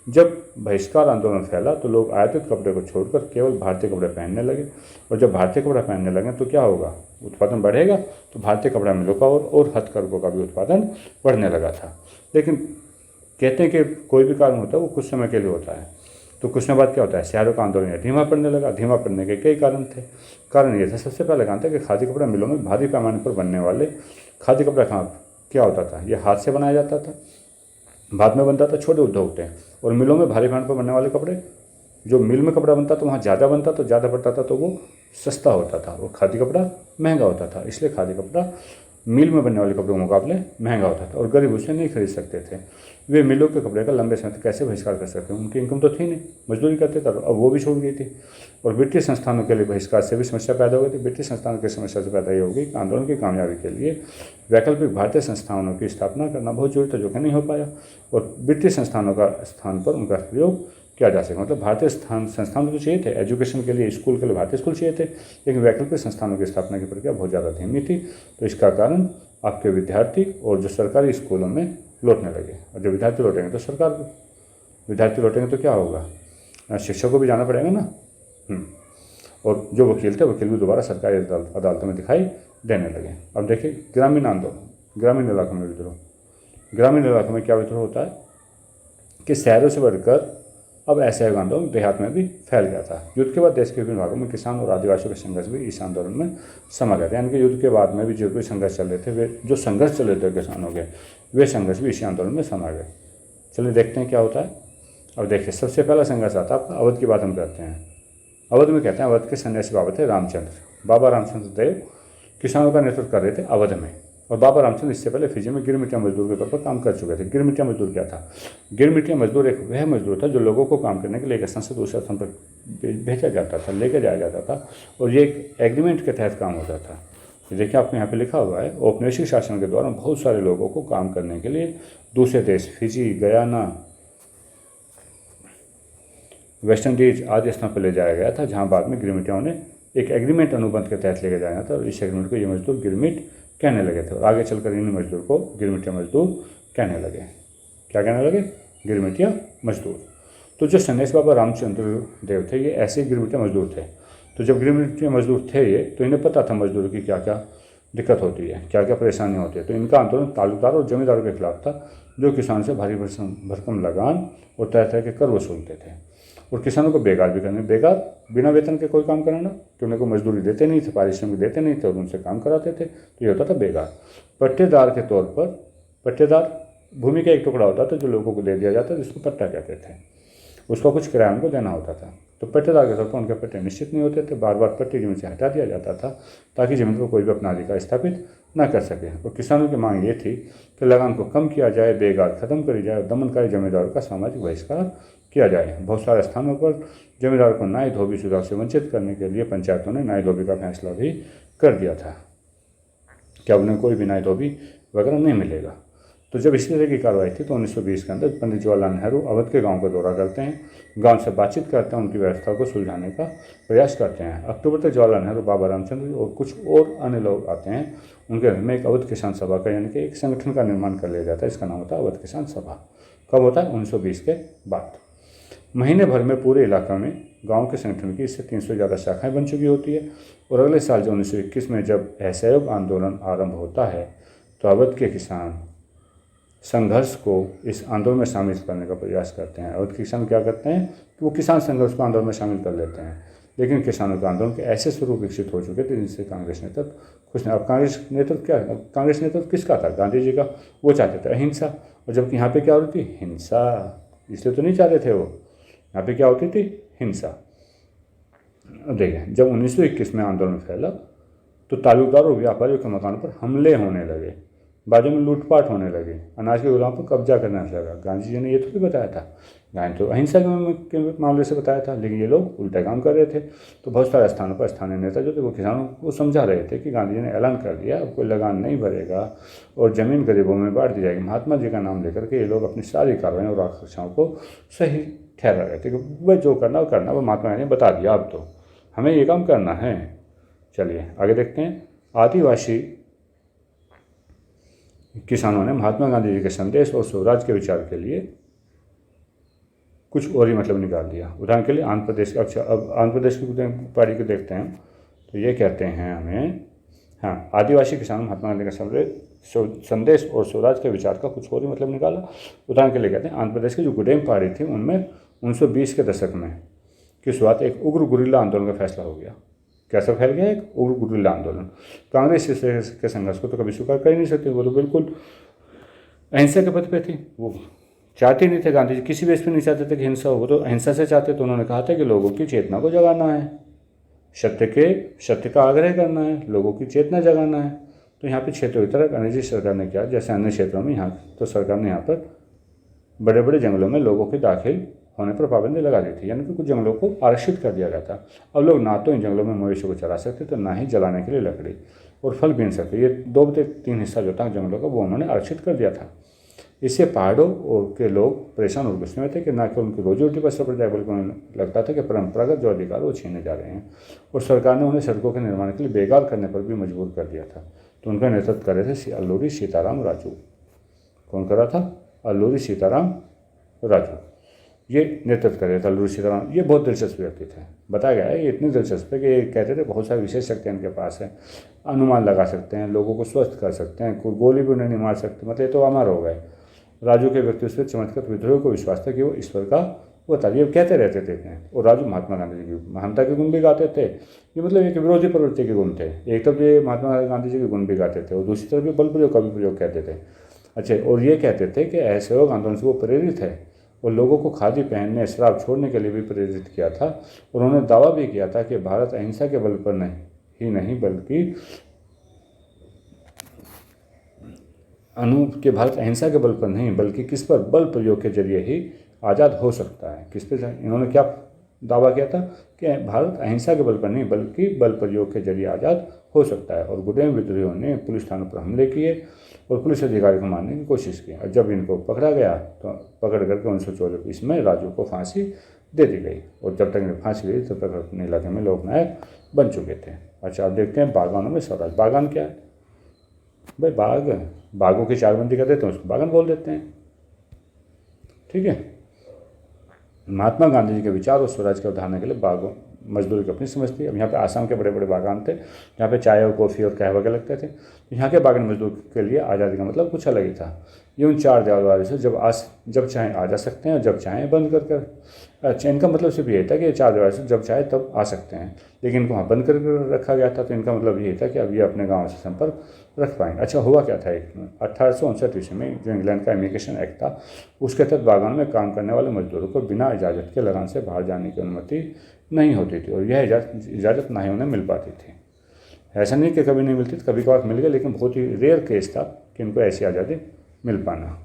जब बहिष्कार आंदोलन फैला तो लोग आयातित कपड़े को छोड़कर केवल भारतीय कपड़े पहनने लगे, और जब भारतीय कपड़े पहनने लगे तो क्या होगा, उत्पादन बढ़ेगा। तो भारतीय कपड़ा मिलों का और हथकरघों का भी उत्पादन बढ़ने लगा था। लेकिन कहते हैं कि कोई भी कारण होता है वो कुछ समय के लिए होता है, तो कुछ समय बाद क्या होता है, शहरों का आंदोलन धीमा पड़ने लगा। धीमा पड़ने के कई कारण थे। कारण ये था, सबसे पहले कारण था कि खादी कपड़ा मिलों में भारी पैमाने पर बनने वाले खादी कपड़ा क्या होता था, ये हाथ से बनाया जाता था, बाद में बनता था, छोटे उद्योग थे। और मिलों में भारी पैमाने पर बनने वाले कपड़े, जो मिल में कपड़ा बनता तो वहाँ ज़्यादा बनता, तो ज़्यादा पड़ता था, तो वो सस्ता होता था, और खादी कपड़ा महंगा होता था। इसलिए खादी कपड़ा मिल में बनने वाले कपड़ों के मुकाबले महंगा होता था और गरीब उसे नहीं खरीद सकते थे। वे मिलों के कपड़े का लंबे समय तक कैसे बहिष्कार कर सकते हैं, उनकी इनकम तो थी नहीं, मजदूरी करते थे, अब वो भी छूट गई थी। और ब्रिटिश संस्थानों के लिए बहिष्कार से भी समस्या पैदा हो गई थी। ब्रिटिश संस्थानों की समस्या से पैदा ये होगी कि आंदोलन की कामयाबी के लिए वैकल्पिक भारतीय संस्थानों की स्थापना करना बहुत जरूरी था, जो कि नहीं हो पाया। और ब्रिटिश संस्थानों का स्थान पर उनका प्रयोग किया जा सके, मतलब भारतीय संस्थान तो चाहिए थे, एजुकेशन के लिए, स्कूल के लिए भारतीय स्कूल चाहिए थे, लेकिन वैकल्पिक संस्थानों की स्थापना की प्रक्रिया बहुत ज़्यादा धीमी थी। तो इसका कारण आपके विद्यार्थी और जो सरकारी स्कूलों में लौटने लगे, और जब विद्यार्थी लौटेंगे तो विद्यार्थी लौटेंगे तो क्या होगा, शिक्षक को भी जाना पड़ेगा ना। और जो वकील थे, वकील भी दोबारा सरकारी अदालतों में दिखाई देने लगे। अब देखिए ग्रामीण आंदोलन, ग्रामीण इलाकों में विद्रोह। ग्रामीण इलाकों में क्या विद्रोह होता है कि शहरों से बढ़कर अब असहयोग आंदोलन देहात में भी फैल गया था। युद्ध के बाद देश के विभिन्न भागों में किसान और आदिवासियों के संघर्ष भी इस आंदोलन में समा गए थे। यानी कि युद्ध के बाद में भी जो भी संघर्ष चल रहे थे, वे जो संघर्ष चल रहे थे किसानों के, वे संघर्ष भी इसी आंदोलन में समा गए। चलिए देखते हैं क्या होता है। अब देखिए, सबसे पहला संघर्ष आता है आपका अवध की बात हम करते हैं। अवध में कहते हैं, अवध के सन्यासी बाबा थे रामचंद्र। बाबा रामचंद्र देव किसानों का नेतृत्व कर रहे थे अवध में, और बाबा रामचंद्र इससे पहले फिजी में गिरमिटिया मजदूर के तौर पर काम कर चुके थे। गिरमिटिया मजदूर क्या था, गिरमिटिया मजदूर एक वह मजदूर था जो लोगों को काम करने के लिए एक स्थान से दूसरे स्थान पर भेजा जाता था, लेकर जाया जाता था, और ये एक एग्रीमेंट के तहत काम होता था। देखिए आपको यहाँ पे लिखा हुआ है, औपनिवेशिक शासन के दौरान बहुत सारे लोगों को काम करने के लिए दूसरे देश, फिजी, गयाना, वेस्ट इंडीज आदि स्थान पर ले जाया गया था, जहाँ बाद में गिरमिटियाओं ने एक एग्रीमेंट अनुबंध के तहत लेकर जाना था, और इस एग्रीमेंट को ये मजदूर गिरमिट कहने लगे थे। और आगे चलकर इन मजदूर को गिरमिटिया मजदूर कहने लगे। क्या कहने लगे? गिरमिटिया मजदूर। तो जो सन्यासी बाबा रामचंद्र देव थे ये ऐसे गिरमिटिया मजदूर थे। तो जब गिरमिटिया मजदूर थे ये, तो इन्हें पता था मजदूरों की क्या क्या दिक्कत होती है, क्या क्या परेशानियाँ होती है। तो इनका आंदोलन तालुकदार और जमींदारों के खिलाफ था, जो किसान से भारी भरकम लगान और तरह तरह के कर वसूलते थे और किसानों को बेकार भी करने, बेकार बिना वेतन के कोई काम कराना, कि उन्हें को मजदूरी देते नहीं थे, पारिश्रमिक देते नहीं थे और उनसे काम कराते थे, तो ये होता था बेकार। पट्टेदार के तौर पर, पट्टेदार भूमि का एक टुकड़ा होता था जो लोगों को दे दिया जाता, जिसको पट्टा कहते थे। उसको कुछ किराया उनको देना होता था। तो पट्टेदार के तौर पर उनके पट्टे निश्चित नहीं होते थे, बार बार पट्टे जमीन से हटा दिया जाता था ताकि जमीन पर कोई भी अपना अधिकार स्थापित न कर सके। और किसानों की मांग ये थी कि लगान को कम किया जाए, बेगार खत्म करी जाए और दमनकारी जमींदारों का सामाजिक बहिष्कार किया जाए। बहुत सारे स्थानों पर जमींदारों को न्याय धोबी सुधार से वंचित करने के लिए पंचायतों ने न्याय धोबी का फैसला भी कर दिया था कि अब उन्हें कोई भी न्याय धोबी वगैरह नहीं मिलेगा। तो जब इस तरह की कार्रवाई थी तो 1920 के अंदर पंडित जवाहरलाल नेहरू अवध के गांव का दौरा करते हैं, गांव से बातचीत करते हैं, उनकी व्यवस्था को सुलझाने का प्रयास करते हैं। अक्टूबर तक जवाहरलाल नेहरू, बाबा रामचंद्र और कुछ और अन्य लोग आते हैं। उनके घर में एक अवध किसान सभा का, यानी कि एक संगठन का निर्माण कर लिया जाता है। इसका नाम होता है अवध किसान सभा। कब होता है? 1920 के बाद। महीने भर में पूरे इलाका में गांव के संगठन की इससे 300 से ज़्यादा शाखाएं बन चुकी होती है। और अगले साल जो 1921 में जब असहयोग आंदोलन आरंभ होता है तो अवध के किसान संघर्ष को इस आंदोलन में शामिल करने का प्रयास करते हैं। अवध के किसान क्या करते हैं कि वो किसान संघर्ष को आंदोलन में शामिल कर लेते हैं। लेकिन किसानों के आंदोलन के ऐसे स्वरूप विकसित हो चुके थे जिनसे कांग्रेस नेतृत्व खुश नहीं। अब कांग्रेस नेतृत्व क्या, कांग्रेस नेतृत्व किसका था? गांधी जी का। वो चाहते थे अहिंसा, और जबकि यहाँ पे क्या होती थी? हिंसा। इसलिए तो नहीं चाहते थे वो, यहाँ पे क्या होती थी? हिंसा। देखें, जब 1921 में आंदोलन फैला तो तालुकदारों और व्यापारियों के मकानों पर हमले होने लगे, बाजू में लूटपाट होने लगे, अनाज के गोदाम पर कब्जा करना लगा। गांधी जी ने ये थोड़ी बताया था, गांधी तो अहिंसा के मामले से बताया था, लेकिन ये लोग उल्टा काम कर रहे थे। तो बहुत सारे स्थानों पर स्थानीय नेता जो थे वो किसानों को समझा रहे थे कि गांधी जी ने ऐलान कर दिया अब कोई लगान नहीं भरेगा और ज़मीन गरीबों में बांट दी जाएगी। महात्मा जी का नाम लेकर के ये लोग अपनी सारी कार्रवाई और आकांक्षाओं को सही ठहरा रहे थे कि वह जो करना वो करना, वो महात्मा गांधी ने बता दिया, अब तो हमें ये काम करना है। चलिए आगे देखते हैं। आदिवासी किसानों ने महात्मा गांधी जी के संदेश और स्वराज के विचार के लिए कुछ और ही मतलब निकाल दिया। उदाहरण के लिए आंध्र प्रदेश का, अच्छा अब आंध्र प्रदेश की पार्टी को देखते हैं। तो ये कहते हैं हमें, हाँ, आदिवासी किसानों ने महात्मा गांधी का संदेश और स्वराज के विचार का कुछ और ही मतलब निकाला। उदाहरण के लिए कहते हैं आंध्र प्रदेश की जो गुडेम पार्टी थी उनमें 1920 के दशक में की शुरुआत एक उग्र गुरिल्ला आंदोलन का फैसला हो गया। कैसा फैल गया? एक उग्र गुरिल्ला आंदोलन। कांग्रेस इस के संघर्ष को तो कभी स्वीकार कर ही नहीं सकती, वो तो बिल्कुल अहिंसा के पथ पे थी। वो चाहते नहीं थे, गांधी जी किसी बेस पे नहीं चाहते थे कि हिंसा हो, वो तो अहिंसा से चाहते। तो उन्होंने कहा था कि लोगों की चेतना को जगाना है, सत्य का आग्रह करना है, लोगों की चेतना जगाना है। तो यहाँ पे क्षेत्रों की तरफ अंग्रेजी सरकार ने किया, जैसे अन्य क्षेत्रों में यहाँ तो सरकार ने यहाँ पर बड़े बड़े जंगलों में लोगों के दाखिल होने पर पाबंदी लगा दी थी, यानी कि कुछ जंगलों को आरक्षित कर दिया गया था। अब लोग ना तो इन जंगलों में मवेशियों को चरा सकते थे, ना ही जलाने के लिए लकड़ी और फल बीन सकते। ये 2/3 हिस्सा जो था जंगलों का वो उन्होंने आरक्षित कर दिया था। इससे पहाड़ों और के लोग परेशान और गुस्से में थे कि ना कि उनकी रोजी रोटी पर असर पड़ जाए, बल्कि उन्हें लगता था कि परंपरागत जो अधिकार वो छीने जा रहे हैं। और सरकार ने उन्हें सड़कों के निर्माण के लिए बेकार करने पर भी मजबूर कर दिया था। तो उनका नेतृत्व कर रहे थे अल्लूरी सीताराम राजू। कौन कर रहा था? अल्लूरी सीताराम राजू। ये नेतृत्व कर रहे थे अल्लूरी सीताराम। ये बहुत दिलचस्प व्यक्ति थे, बताया गया है ये इतनी दिलचस्प है कि ये कहते थे बहुत सारी विशेष शक्तियाँ इनके पास है, अनुमान लगा सकते हैं, लोगों को स्वस्थ कर सकते हैं, कोई गोली भी उन्हें नहीं मार सकते। मतलब ये तो अमर हो गए। राजू के व्यक्तित्व से चमत्कृत विद्रोहियों को विश्वास था कि वो ईश्वर का वो था, ये कहते रहते थे। और राजू महात्मा गांधी जी की महानता के गुण भी गाते थे। ये मतलब एक विरोधी प्रवृत्ति के गुण थे। एक तरफ ये महात्मा गांधी जी के गुण भी गाते थे और दूसरी तरफ ये बल प्रयोग का भी प्रयोग कहते थे। अच्छा, और ये कहते थे कि असहयोग आंदोलन से वो प्रेरित है और लोगों को खादी पहनने, शराब छोड़ने के लिए भी प्रेरित किया था। और उन्होंने दावा भी किया था कि भारत अहिंसा के बल पर नहीं बल्कि भारत अहिंसा के बल पर नहीं बल्कि किस पर? बल प्रयोग के जरिए ही आज़ाद हो सकता है। किस पे? इन्होंने क्या दावा किया था कि भारत अहिंसा के बल पर नहीं बल्कि बल प्रयोग के जरिए आज़ाद हो सकता है। और गुडेम विद्रोहियों ने पुलिस थानों पर हमले किए और पुलिस अधिकारी को मारने की कोशिश की। और जब इनको पकड़ा गया तो पकड़ करके 1924 में राजू को फांसी दे दी गई। और जब तक इन्हें फांसी दी तब तक अपने इलाके में लोकनायक बन चुके थे। अच्छा, अब देखते हैं बागानों में स्वराज। बागान क्या है? भाई बागों की चारबंदी कर देते हैं, उसको बागन बोल देते हैं। ठीक है। महात्मा गांधी जी के विचार और स्वराज के उदाहरण के लिए बागों मजदूरी को अपनी समझती है। अब यहाँ पे आसाम के बड़े बड़े बागान थे जहाँ पे चाय और कॉफ़ी और कहवा के लगते थे। यहाँ के बागान मजदूर के लिए आज़ादी का मतलब कुछ अलग ही था। ये उन 4 दीवारों से जब चाहें आ जा सकते हैं और जब चाहें बंद कर। अच्छा, इनका मतलब सिर्फ ये था कि 4 दीवारों से जब चाहे तब आ सकते हैं, लेकिन इनको वहाँ बंद कर रखा गया था। तो इनका मतलब ये था कि अब ये अपने गाँव से संपर्क रख पाएंगे। अच्छा, हुआ क्या था, 1859 ईस्वी में जो इंग्लैंड का इमिग्रेशन एक्ट था, उसके तहत बागान में काम करने वाले मजदूरों को बिना इजाज़त के लगान से बाहर जाने की अनुमति नहीं होती थी, और यह इजाज़त ना ही उन्हें मिल पाती थी। ऐसा नहीं कि कभी नहीं मिलती थी, कभी कभार मिल गई, लेकिन बहुत ही रेयर केस था कि इनको ऐसी आज़ादी मिल पाना।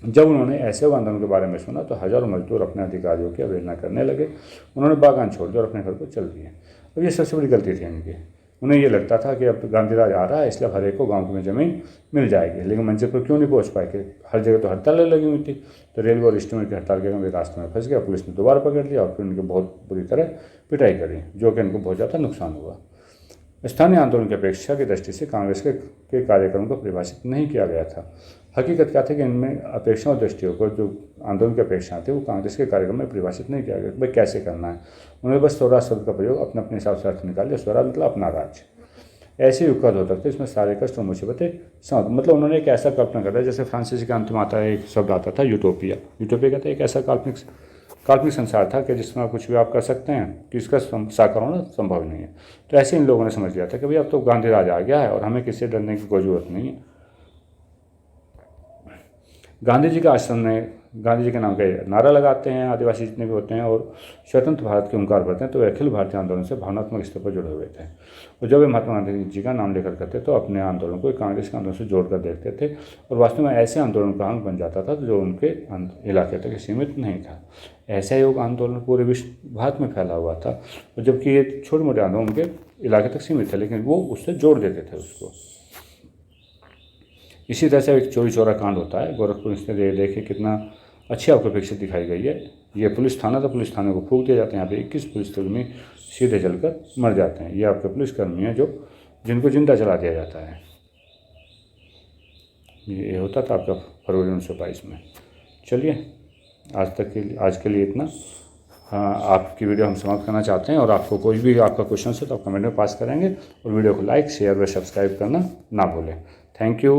जब उन्होंने ऐसे आंदोलन के बारे में सुना तो हज़ारों मजदूर अपने अधिकारियों की अवहेलना करने लगे। उन्होंने बागान छोड़ दिया और अपने घर को चल दिए। अब ये सबसे बड़ी गलती थी इनकी। उन्हें ये लगता था कि अब गांधीराज आ रहा है, इसलिए हर एक को गाँव में ज़मीन मिल जाएगी, लेकिन मंजिल पर क्यों नहीं पहुँच पाए कि हर जगह तो हड़तालें लगी हुई थी। तो रेलवे और स्टीमर की हड़ताल के वे रास्ते में फंस गया। पुलिस ने दोबारा पकड़ लिया और फिर उनकी बहुत बुरी तरह पिटाई करी, जो कि उनको बहुत ज़्यादा नुकसान हुआ। स्थानीय आंदोलन की अपेक्षा की दृष्टि से कांग्रेस के कार्यक्रम को परिभाषित नहीं किया गया था। हकीकत क्या थी कि इनमें अपेक्षाओं और दृष्टियों को, जो आंदोलन की अपेक्षाएं थी, वो कांग्रेस के कार्यक्रम में परिभाषित नहीं किया गया भाई कैसे करना है। उन्होंने बस स्वराज शब्द का प्रयोग अपने अपने हिसाब से अर्थ निकाल लिया। स्वराज मतलब अपना राज्य। ऐसे युग का होता था, इसमें सारे कष्ट और मुसीबतें मतलब उन्होंने एक ऐसा कल्पना कर दिया, जैसे फ्रांसीसी के अंत में आता है एक शब्द आता था यूटोपिया। यूटोपिया कहते हैं एक ऐसा काल्पनिक संसार था कि जिसमें कुछ भी आप कर सकते हैं कि इसका साकार होना संभव नहीं है। तो ऐसे इन लोगों ने समझ लिया था कि भाई अब तो गांधी राज आ गया है और हमें किसी डरने की कोई जरूरत नहीं है। गांधी जी के आश्रम में गांधी जी के नाम का नारा लगाते हैं आदिवासी जितने भी होते हैं, और स्वतंत्र भारत के ओंकार भरते हैं। तो वे अखिल भारतीय आंदोलन से भावनात्मक स्तर पर जुड़े हुए थे, और जब वे महात्मा गांधी जी का नाम लेकर करते तो अपने आंदोलन को कांग्रेस के आंदोलन से जोड़कर देखते थे, और वास्तव में ऐसे आंदोलन का अंग बन जाता था जो उनके इलाके तक सीमित नहीं था। ऐसा योग आंदोलन पूरे विश्व भारत में फैला हुआ था, और जबकि ये छोटे मोटे आंदोलन उनके इलाके तक सीमित थे, लेकिन वो उससे जोड़ देते थे उसको। इसी तरह से एक चोरी चोरा कांड होता है गोरखपुर से। देखिए कितना अच्छी आपको पिक्चर दिखाई गई है। ये पुलिस थाना था, पुलिस थाने को फूंक दिया जाता है। यहाँ पे 21 पुलिसकर्मी सीधे जलकर मर जाते हैं। ये आपके पुलिसकर्मी हैं जिनको जिंदा जला दिया जाता है। ये होता था आपका फरवरी 1922 में। चलिए आज के लिए इतना। हाँ, आपकी वीडियो हम समाप्त करना चाहते हैं, और आपको कोई भी आपका क्वेश्चन है तो आप कमेंट में पास करेंगे, और वीडियो को लाइक शेयर व सब्सक्राइब करना ना भूलें। Thank you.